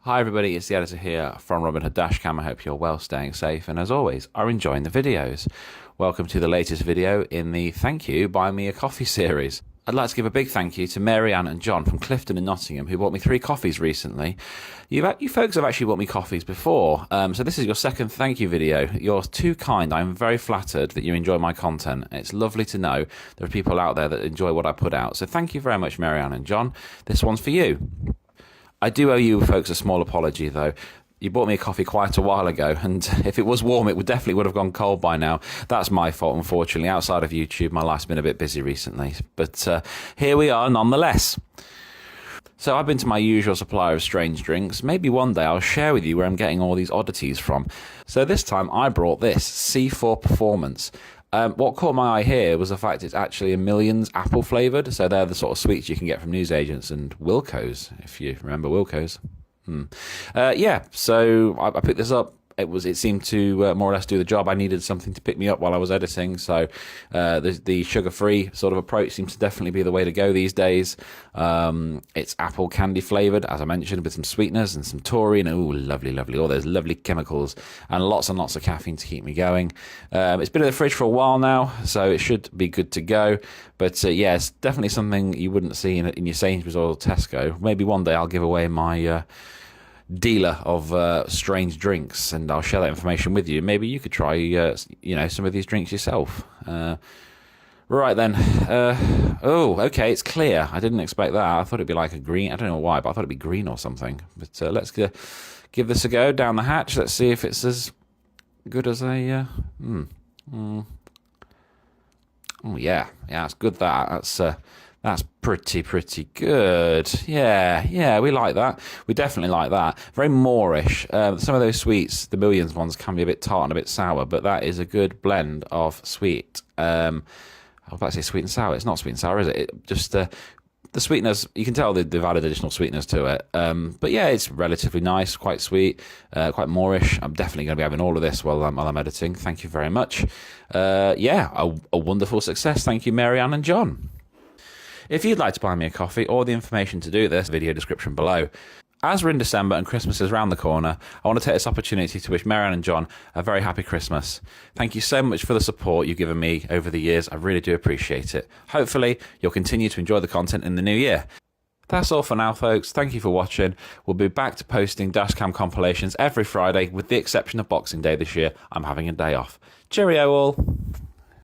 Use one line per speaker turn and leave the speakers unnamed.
Hi everybody, it's the editor here from robinhooddashcam. I hope you're well, staying safe, and as always, are enjoying the videos. Welcome to the latest video in the Thank You Buy Me a Coffee series. I'd like to give a big thank you to Mary Ann and John from Clifton in Nottingham, who bought me 3 coffees recently. You folks have actually bought me coffees before, so this is your second thank you video. You're too kind. I'm very flattered that you enjoy my content. It's lovely to know there are people out there that enjoy what I put out. So thank you very much, Mary Ann and John. This one's for you. I do owe you folks a small apology, though. You bought me a coffee quite a while ago, and if it was warm, it definitely would have gone cold by now. That's my fault, unfortunately. Outside of YouTube, my life's been a bit busy recently, but here we are nonetheless. So I've been to my usual supplier of strange drinks. Maybe one day I'll share with you where I'm getting all these oddities from. So this time I brought this, C4 Performance. What caught my eye here was the fact it's actually a Millions apple flavoured, so they're the sort of sweets you can get from newsagents and Wilco's, if you remember Wilco's. Yeah, so I picked this up. It seemed to more or less do the job. I needed something to pick me up while I was editing, so the sugar-free sort of approach seems to definitely be the way to go these days. It's apple candy flavoured, as I mentioned, with some sweeteners and some taurine. Oh, lovely, lovely. All those lovely chemicals and lots of caffeine to keep me going. It's been in the fridge for a while now, so it should be good to go. But yeah, it's definitely something you wouldn't see in your Sainsbury's or Tesco. Maybe one day I'll give away my dealer of strange drinks, and I'll share that information with you. Maybe you could try some of these drinks yourself. Right then. Oh, okay, it's clear. I didn't expect that. I thought it'd be like a green. I don't know why, but I thought it'd be green or something. But let's give this a go down the hatch. Let's see if it's as good as a Oh yeah, it's good. That's pretty good. Yeah, we like that. We definitely like that. Very Moorish. Some of those sweets, the Millions ones, can be a bit tart and a bit sour, but that is a good blend of sweet. I was about to say sweet and sour. It's not sweet and sour, is it? The sweetness, you can tell they've added additional sweetness to it. But yeah, it's relatively nice, quite sweet, quite Moorish. I'm definitely going to be having all of this while I'm editing. Thank you very much. Yeah, a wonderful success. Thank you, Mary Ann and John. If you'd like to buy me a coffee, or the information to do this, video description below. As we're in December and Christmas is round the corner, I want to take this opportunity to wish Mary Ann and John a very happy Christmas. Thank you so much for the support you've given me over the years. I really do appreciate it. Hopefully, you'll continue to enjoy the content in the new year. That's all for now, folks. Thank you for watching. We'll be back to posting dashcam compilations every Friday, with the exception of Boxing Day this year. I'm having a day off. Cheerio all.